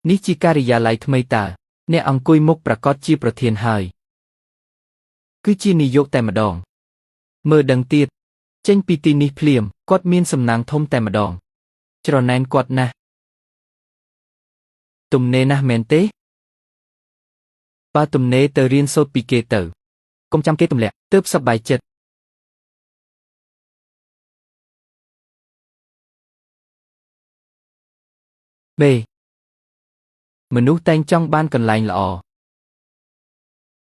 នេះជាការិយាល័យថ្មីតើអ្នកអង្គុយមុខប្រកាសជាប្រធានហើយគឺជានាយកតែម្ដងមើលដឹងទៀតចេញពីទីនេះភ្លាមគាត់មានសំណាងធំតែម្ដងច្រណែនគាត់ណាស់ទំនេរណាស់មែនទេបើទំនេរទៅរៀនសូត្រពីគេទៅកុំចាំគេទម្លាក់ទើបសប្បាយចិត្តបេមនុស្សតែងចង់បានកន្លែងល្អ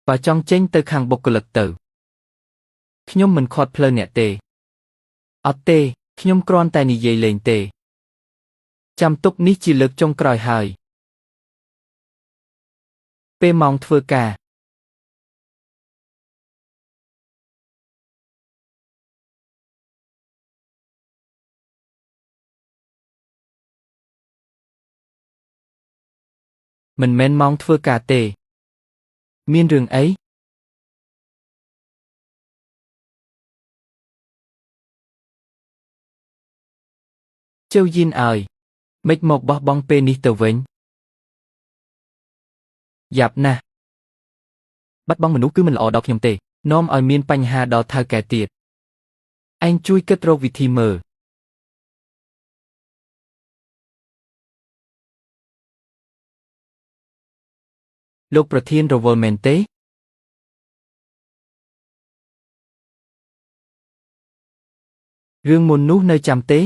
បើចង់ចេញទៅខាងបុគ្គលិកទៅខ្ញុំមិនខាត់ផ្លូវអ្នកទេអត់ទេខ្ញុំគ្រាន់តែនិយាយលេងទេចាំទុកនេះជាលើកចុងក្រោយហើយពេលម៉ោងធ្វើការមិនមែនម៉ោងធ្វើការទេមានរឿងអីជើយីនអើយមិនមកបោះបង់ពេលនេះទៅវិញយ៉ាប់ណាស់បាត់បង់មនុស្សគឺមិនល្អដល់ខ្ញុំទេនាំឲ្យមានបញ្ហាដល់ថៅកែទៀតឯងជួយគិតរកវិធីមើលលោកប្រធានរវល់មែនទេរឿងមុននោះនៅចាំទេ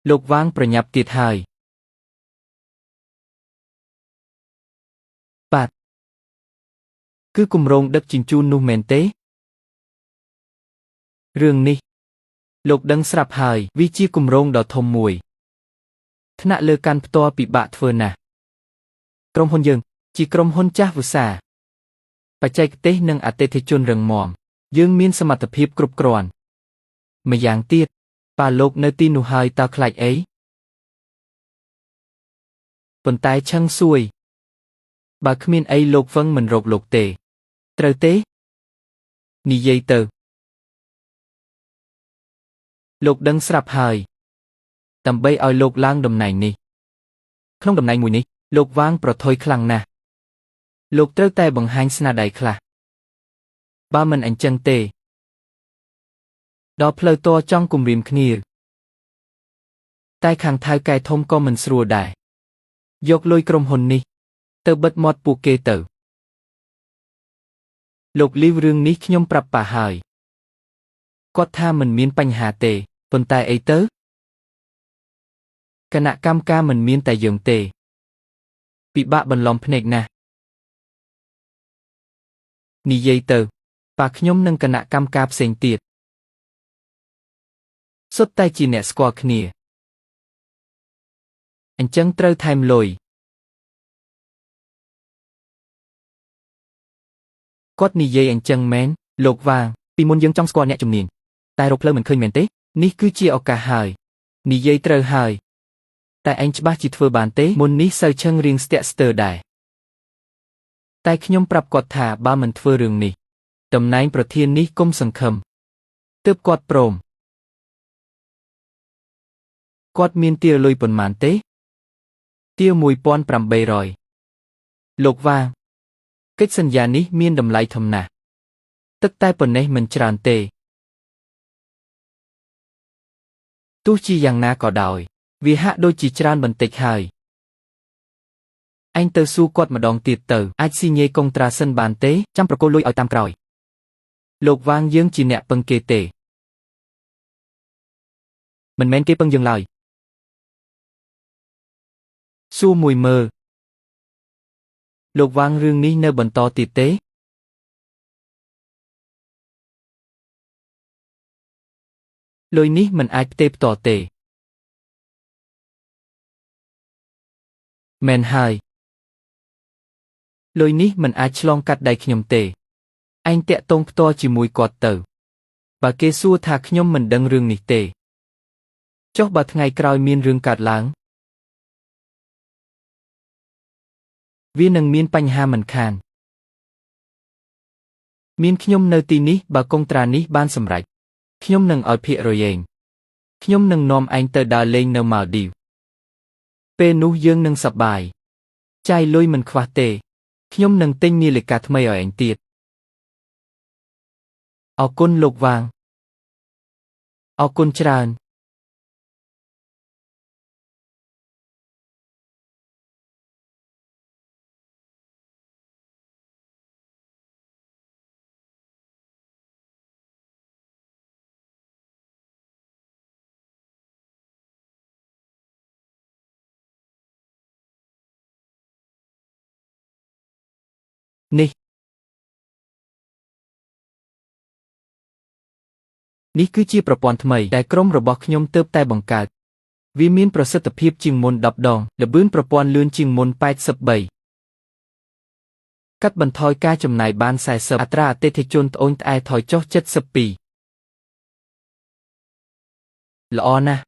លោកវាងប្រញាប់ទៀតហើយបាទគឺគម្រោងដឹកជញ្ជូននោះមែនទេរឿងនេះលោកដឹងស្រាប់ហើយវាជាគម្រោងដ៏ធំមួយថ្នាក់លើកាន់ផ្ទាល់ពិបាកធ្វើណាស់ក្រុមហ៊ុនយើងជាក្រុមហ៊ុនចាស់វស្សាបច្ចេកទេសនិងអតិថិជនរឹងមាំយើងមានសមត្ថភាពគ្រប់គ្រាន់ម្យ៉ាងទៀតប៉ាលោកនៅទីនោះហើយតើខ្លាចអីប៉ុន្តែឆឹងសួយបើគ្មានអីលោកវឹងមិនរកលោកទេត្រូវទេនិយាយទៅលោកដឹងស្រាប់ហើយដើម្បីឲ្យលោកឡើងតំណែងនេះក្នុងតំណែងមួយនេះលោកវាងប្រថុយខ្លាំងណាស់លោកត្រូវតែបង្ហាញស្នាដៃខ្លះបើមិនអញ្ចឹងទេដល់ផ្លូវតចង់គំរាមគ្នាតែខាងថៅកែធំក៏មិនស្រួលដែរយកលុយក្រុមហ៊ុននេះទៅបិទមាត់ពួកគេទៅលោកលីវរឿងនេះខ្ញុំប្រាប់ប៉ាហើយគាត់ថាមិនមានបញ្ហាទេប៉ុន្តែអីទៅគណៈកម្មការមិនមានតែយើងទេពិបាកបន្លំភ្នែកណាស់និយាយទៅប៉ាខ្ញុំនិងគណៈកម្មការផ្សេងទៀតសុទ្ធតែជាអ្នកស្គាល់គ្នាអញ្ចឹងត្រូវថែមលុយគាត់និយាយអញ្ចឹងមែនលោកវាងពីមុនយើងចង់ស្គាល់អ្នកជំនាញតែរកផ្លូវមិនឃើញមែនទេនេះគឺជាឱកាសហើយនិយាយត្រូវហើយតែឯងច្បាស់ជាធ្វើបានទេមុននេះសូវឈឹងរៀងស្ទាក់ស្ទើរដែរតែខ្ញុំប្រាប់គាត់ថាបើមិនធ្វើរឿងនេះតំណែងប្រធាននេះកុំសង្ឃឹមទើបគាត់ព្រមគាត់មានទារលុយប៉ុន្មានទេទារ 1800 លោកវាងកិច្ចសន្យានេះមានតម្លៃធំណាស់ទឹកតែប៉ុណ្ណេះមិនច្រើនទេទោះជាយ៉ាងណាក៏ដោយវាហាក់ដូចជាច្រើនបន្តិចហើយឯងទៅសួរគាត់ម្ដងទៀតទៅអាចស៊ីញេកុងត្រាសិនបានទេចាំប្រគល់លុយឲ្យតាមក្រោយលោកវាងយើងជាអ្នកពឹងគេទេមិនមែនគេពឹងយើងឡើយសួរមួយមើលលោកវាងរឿងនេះនៅបន្តទៀតទេលុយនេះមិនអាចផ្ទេរផ្ទាល់ទេមែនហើយលុយនេះមិនអាចឆ្លងកាត់ដៃខ្ញុំទេឯងតាក់ទងផ្ទាល់ជាមួយគាត់ទៅបើគេសួរថាខ្ញុំមិនដឹងរឿងនេះទេចុះបើថ្ងៃក្រោយមានរឿងកើតឡើងវានឹងមានបញ្ហាមិនខានមានខ្ញុំនៅទីនេះបើកុងត្រានេះបានសម្រេចខ្ញុំនឹងឲ្យភាគរយែងខ្ញុំនឹងនាំឯងទៅដើរលេងនៅម៉ាល់ឌីវ ពេលនោះយើងនឹងសប្បាយចាយលុយមិនខ្វះទេខ្ញុំនឹងទិញនាឡិកាថ្មីឲ្យឯងទៀតអរគុណលោកវាងអរគុណច្រើននេះគឺជាប្រព័ន្ធថ្មីដែលក្រុមរបស់ខ្ញុំទើបតែបង្កើតវាមានប្រសិទ្ធភាពជាងមុន10 ដងល្បឿនប្រព័ន្ធលឿនជាងមុន83កាត់បន្ថយការចំណាយបាន40អត្រាអតិថិជនត្អូញត្អែថយចុះ72ល្អណាស់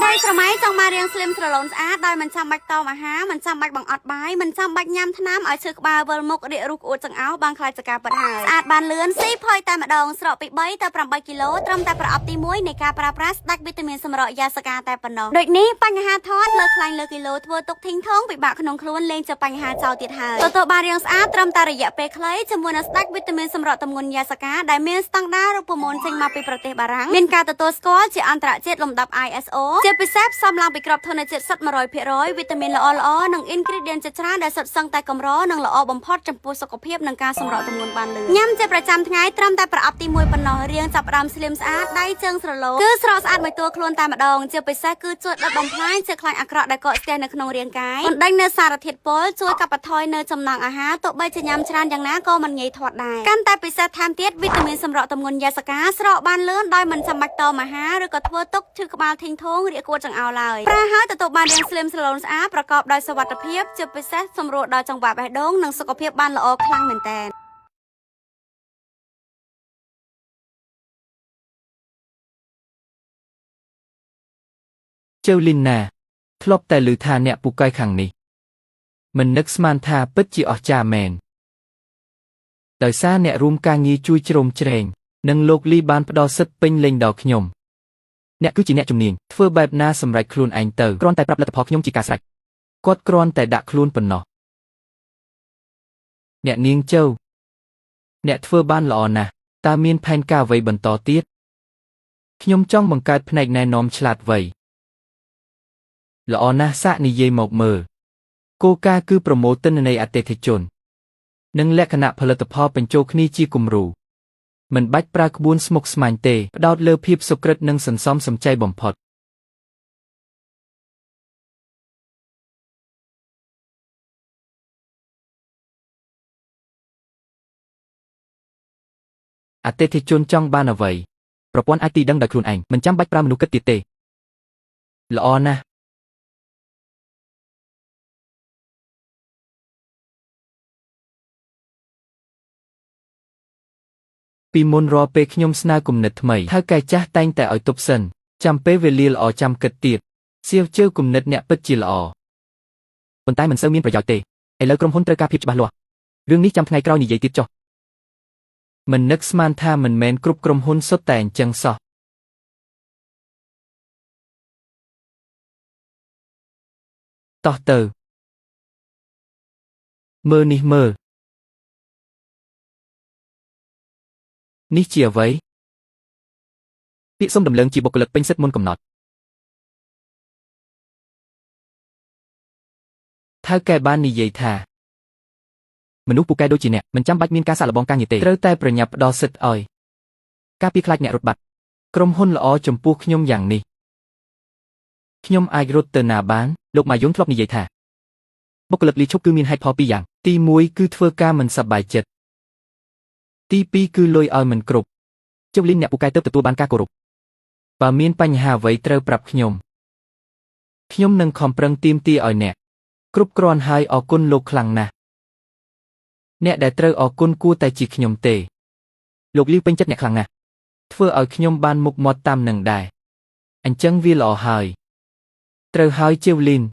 ដោយស្រមៃចង់មករៀងស្លឹមស្រឡូនស្អាតដោយមិនចាំបាច់តមអាហារមិនចាំបាច់បង្អត់បាយមិនចាំបាច់ញ៉ាំថ្នាំឲ្យឈឺក្បាលវិលមុខរាករូសក្អួតចង្អោរបានខ្លាចសកាពិតហើយស្អាតបានលឿនស៊ីផុយតែម្ដងស្រកពី3ទៅ8គីឡូត្រឹមតែប្រអប់ទី1នៃការប្រើប្រាស់ស្ដេចវីតាមីនសម្រក់យ៉ាសកាតែប៉ុណ្ណោះដូចនេះបញ្ហាធាត់លើខ្លាញ់លើគីឡូធ្វើទុកធីងថងពិបាកក្នុងខ្លួនលេងជាបញ្ហាចោលទៀតហើយទទួលបានរាងស្អាតត្រឹមតែរយៈពេលខ្លីជាមួយនឹងស្ដេចវីតាមីនសម្រក់ទម្ងន់យ៉ាសកាដែលមានស្តង់ដាររូបមន្តចេញមកពីប្រទេសបារាំងមានការទទួលស្គាល់ជាអន្តរជាតិលំដាប់ ISO ជាពិសេសផ្សំឡើងពីគ្រាប់ធនជាតិសុទ្ធ 100% វីតាមីនល្អៗនិង ingredient ជាច្រើនដែលសុទ្ធសឹងតែកម្រនិងល្អបំផុតចំពោះសុខភាពនិងការសម្រកទម្ងន់បានលឿនញ៉ាំជាប្រចាំថ្ងៃត្រឹមតែប្រអប់ទី1ប៉ុណ្ណោះរៀងចាប់ផ្ដើមស្លៀមស្អាតដៃជើងស្រឡូនគឺស្រកស្អាតមួយតួខ្លួនតែម្ដងជាពិសេសគឺជួយដុតបំផ្លាញជាខ្លាញ់អាក្រក់ដែលកកស្ទះនៅក្នុងរាងកាយបណ្ដេញនៅសារធាតុពុលជួយកាត់បន្ថយនៅចំណង់អាហារទោះបីជាញ៉ាំច្រើនយ៉ាងណាក៏មិនងាយធាត់ដែរកាន់តែពិសេសថែមទៀតវីតាមីនសម្រកទម្ងន់យ៉ាសកាស្រកបានលឿនដោយមិនចាំបាច់តមអាហារឬក៏ធ្វើទុកឈឺក្បាលធីងថងរាកគួតចង្អោរឡើយប្រើហើយទទួលបានរាងស្លឹមស្រឡូនស្អាតប្រកបដោយសុវត្ថិភាពជាពិសេសសម្រួលដល់ចង្វាក់បេះដូងនិងសុខភាពបានល្អខ្លាំងមែនទែនជើលីនណាធ្លាប់តែឮថាអ្នកពូកែខាងនេះមិននឹកស្មានថាពិតជាអស្ចារ្យមែនដោយសារអ្នករួមការងារជួយជ្រោមជ្រែងនិងលោកលីបានផ្ដល់សិទ្ធិពេញលេញដល់ខ្ញុំអ្នកគឺជាអ្នកជំនាញធ្វើបែបណាសម្រេចខ្លួនឯងទៅគ្រាន់តែប្រាប់លទ្ធផលខ្ញុំជាការស្រេចគាត់គ្រាន់តែដាក់ខ្លួនប៉ុណ្ណោះអ្នកនាងជើអ្នកធ្វើបានល្អណាស់តើមានផែនការអ្វីបន្តទៀតខ្ញុំចង់បង្កើតផ្នែកណែនាំឆ្លាតវៃល្អណាស់សាកនិយាយមកមើលគោលការណ៍គឺប្រមូលទិន្នន័យអតិថិជននិងលក្ខណៈផលិតផលបញ្ចូលគ្នាជាគំរូមិនបាច់ប្រើក្បួនស្មុគស្មាញទេផ្ដោតលើភាពសុក្រិតនិងសន្សំសំចៃបំផុតអតិថិជនចង់បានអ្វីប្រព័ន្ធអាចទីដឹងដោយខ្លួនឯងមិនចាំបាច់ប្រើមនុស្សគិតទៀតទេល្អណាស់ពីមុនរាល់ពេលខ្ញុំស្នើគំនិតថ្មីថៅកែចាស់តែងតែឲ្យទប់សិនចាំពេលវេលាល្អចាំគិតទៀតសៀវជើគំនិតអ្នកពិតជាល្អប៉ុន្តែមិនសូវមានប្រយោជន៍ទេឥឡូវក្រុមហ៊ុនត្រូវការភាពច្បាស់លាស់រឿងនេះចាំថ្ងៃក្រោយនិយាយទៀតចុះមិននឹកស្មានថាមិនមែនគ្រប់ក្រុមហ៊ុនសុទ្ធតែអញ្ចឹងសោះតោះទៅមើលនេះមើលនេះជាអ្វីពាក្យសុំដំឡើងជាបុគ្គលិកពេញសិទ្ធិមុនកំណត់ថៅកែបាននិយាយថាមនុស្សពូកែដូចជាអ្នកមិនចាំបាច់មានការសាកល្បងការងារទេត្រូវតែប្រញាប់ផ្ដល់សិទ្ធិឲ្យការពីខ្លាចអ្នករត់បាត់ក្រុមហ៊ុនល្អចំពោះខ្ញុំយ៉ាងនេះខ្ញុំអាចរត់ទៅណាបានលោកម៉ាយុងធ្លាប់និយាយថាបុគ្គលិកលីឈប់គឺមានហេតុផលពីរយ៉ាងទី1គឺធ្វើការមិនសប្បាយចិត្តទី2គឺលុយឲ្យមិនគ្រប់ជិវលីនអ្នកពូកែទើបទទួលបានការគោរពបើមានបញ្ហាអ្វីត្រូវប្រាប់ខ្ញុំនឹងខំប្រឹងទាមទារឲ្យអ្នកគ្រប់គ្រាន់ហើយអរគុណលោកខ្លាំងណាស់អ្នកដែលត្រូវអរគុណគួរតែជាខ្ញុំទេលោកលីវពេញចិត្តអ្នកខ្លាំងណាស់ធ្វើឲ្យខ្ញុំបានមុខមាត់តាមនឹងដែរអញ្ចឹងវាល្អហើយត្រូវហើយជិវលីន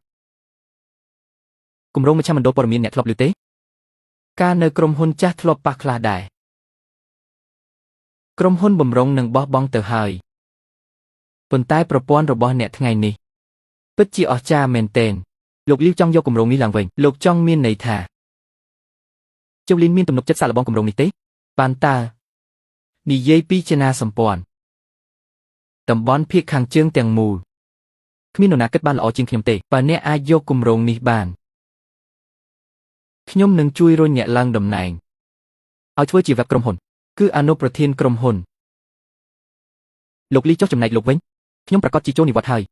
គម្រោងមជ្ឈមណ្ឌលព័ត៌មានអ្នកធ្លាប់ឮទេការនៅក្រុមហ៊ុនចាស់ធ្លាប់ប៉ះខ្លះដែរ ក្រុមហ៊ុនបំរុងនឹងបោះបង់ទៅហើយប៉ុន្តែប្រព័ន្ធរបស់អ្នកថ្ងៃនេះពិតជាអស្ចារ្យមែនទែនលោកលីវចង់យកគម្រោងនេះឡើងវិញលោកចង់មានន័យថាជូលីនមានទំនុកចិត្តសាកល្បងគម្រោងនេះទេបានតើនិយាយពីចនាសម្ព័ន្ធតំបន់ភាគខាងជើងទាំងមូលគ្មាននរណាគិតបានល្អជាងខ្ញុំទេបើអ្នកអាចយកគម្រោងនេះបានខ្ញុំនឹងជួយរុញអ្នកឡើងតំណែងឲ្យធ្វើជាវេបក្រុមហ៊ុនគឺអនុប្រធានក្រុមហ៊ុនលោកលីចុះចំណែកលោកវិញខ្ញុំប្រកាសជាចូលនិវត្តន៍ហើយ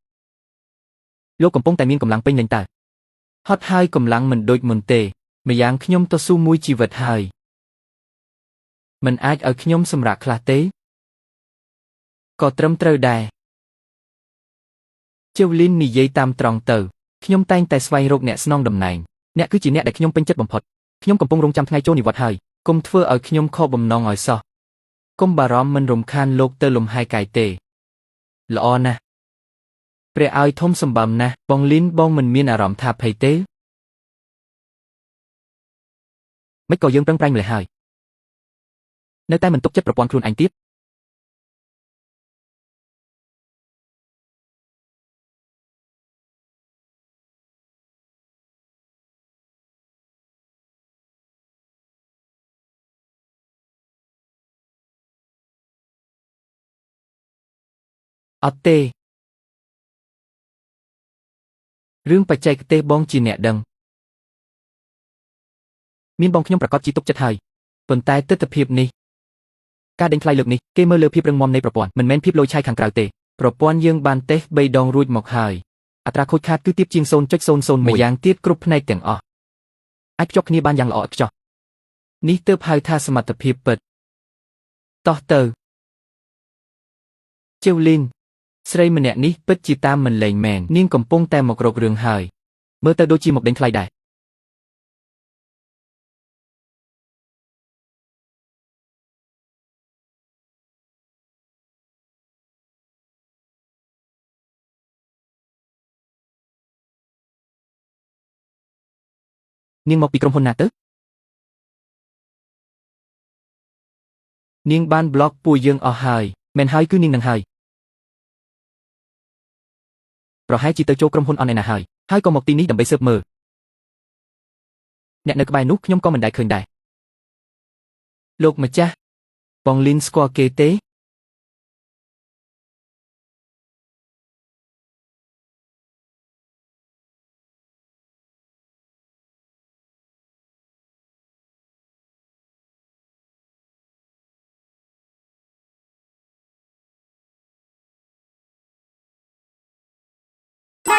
លោកកំពុងតែមានកម្លាំងពេញលេញតើហត់ហើយកម្លាំងមិនដូចមុនទេម្យ៉ាងខ្ញុំតស៊ូមួយជីវិតហើយមិនអាចឲ្យខ្ញុំសម្រាកខ្លះទេក៏ត្រឹមត្រូវដែរជេវលីននិយាយតាមត្រង់ទៅខ្ញុំតែងតែស្វែងរកអ្នកស្នងតំណែងអ្នកគឺជាអ្នកដែលខ្ញុំពេញចិត្តបំផុតខ្ញុំកំពុងរងចាំថ្ងៃចូលនិវត្តន៍ហើយកុំធ្វើឲ្យខ្ញុំខកបំណងឲ្យសោះកុំបារម្ភមិនរំខានលោកទៅលំហែកាយទេល្អណាស់ព្រះឲ្យធំសម្បើមណាស់បងលីនបងមិនមានអារម្មណ៍ថាភ័យទេមិនក៏យើងប្រឹងប្រែងម្ល៉េះហើយនៅតែមិនទុកចិត្តប្រព័ន្ធខ្លួនឯងទៀតអត់ទេរឿងបច្ចេកទេសបងជាអ្នកដឹងមានបងខ្ញុំប្រកាសជាទុកចិត្តហើយប៉ុន្តែទិដ្ឋភាពនេះការដេញថ្លៃលើកនេះគេមើលលើភាពរឹងមាំនៃប្រព័ន្ធមិនមែនភាពលយឆាយខាងក្រៅទេប្រព័ន្ធយើងបានតេស្ត3ដងរួចមកហើយអត្រាខូចខាតគឺទាបជាង 0.001 ម្យ៉ាងទៀតគ្រប់ផ្នែកទាំងអស់អាចភ្ជាប់គ្នាបានយ៉ាងល្អឥតខ្ចោះនេះទើបហៅថាសមត្ថភាពពិតតោះទៅជេវលីនស្រីម្នាក់នេះពិតជាតាមមិនលែងមែននាងកំពុងតែមករករឿងហើយមើលទៅដូចជាមកដេញថ្លៃដែរនាងមកពីក្រុមហ៊ុនណាទៅនាងបានប្លុកពួកយើងអស់ហើយមែនហើយគឺនាងនឹងហើយប្រហែលជាទៅចូលក្រុមហ៊ុនអនឯណាហើយក៏មកទីនេះដើម្បីស៊ើបមើលអ្នកនៅក្បែរនោះខ្ញុំក៏មិនដែលឃើញដែរលោកម្ចាស់បងលីនស្គាល់គេទេ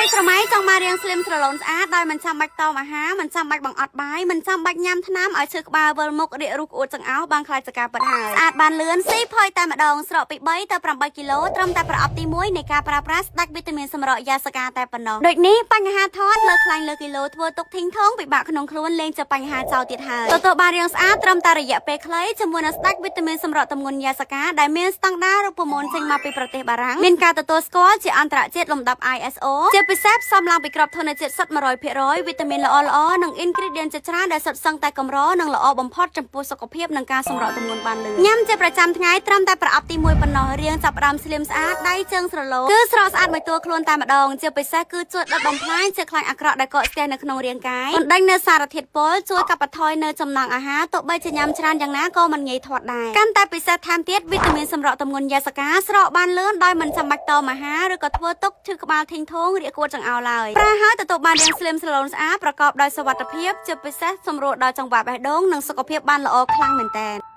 ហើយស្រមៃចង់មករៀងស្លឹមស្រឡូនស្អាតដោយមិនចាំបាច់តមអាហារមិនចាំបាច់បង្អត់បាយមិនចាំបាច់ញ៉ាំថ្នាំឲ្យឈឺក្បាលវិលមុខរាករូសក្អួតចង្អោរបានខ្លាចសកាពិតហើយស្អាតបានលឿនស៊ីផុយតែម្ដងស្រកពី3ទៅ8គីឡូត្រឹមតែប្រអប់ទី1នៃការប្រើប្រាស់ស្ដេចវីតាមីនសម្រក់យ៉ាសកាតែប៉ុណ្ណោះដូចនេះបញ្ហាធាត់លើខ្លាញ់លើគីឡូធ្វើទុកធីងថងពិបាកក្នុងខ្លួនលេងជាបញ្ហាចោលទៀតហើយទទួលបានរៀងស្អាតត្រឹមតែរយៈពេលខ្លីជាមួយនឹងស្ដេចវីតាមីនសម្រក់ទម្ងន់យ៉ាសកាដែលមានស្តង់ដាររូបមន្តចេញមកពីប្រទេសបារាំងមានការទទួលស្គាល់ជាអន្តរជាតិលំដាប់ ISO ជាពិសេសផ្សំឡើងពីក្របធនជាតិសុទ្ធ 100% វីតាមីនល្អៗនិង ingredient ជាច្រើនដែលសុទ្ធសឹងតែកម្រនិងល្អបំផុតចំពោះសុខភាពនិងការសម្រកទម្ងន់បានលឿនញ៉ាំជាប្រចាំថ្ងៃត្រឹមតែប្រអប់ទី1ប៉ុណ្ណោះរៀងចាប់ផ្ដើមស្លៀមស្អាតដៃជើងស្រឡូគឺស្រកស្អាតមួយតួខ្លួនតែម្ដងជាពិសេសគឺជួយដុតបំផ្លាញជាខ្លាញ់អាក្រក់ដែលកកស្ទះនៅក្នុងរាងកាយបណ្ដេញនៅសារធាតុពុលជួយកាត់បន្ថយនៅចំណង់អាហារទោះបីជាញ៉ាំច្រើនយ៉ាងណាក៏មិនងាយធាត់ដែរកាន់តែពិសេសថែមទៀតវីតាមីនសម្រកទម្ងន់យ៉ាសកាស្រកបានលឿនដោយមិនចាំបាច់តមអាហារឬក៏ធ្វើទុកឈឺក្បាលធីងថងរាកគួតចង្អោរឡើយប្រើហើយទទួលបានរាងស្លឹមស្រឡូនស្អាតប្រកបដោយសុវត្ថិភាពជាពិសេសសម្រួលដល់ចង្វាក់បេះដូងនិងសុខភាពបានល្អខ្លាំងមែនទែន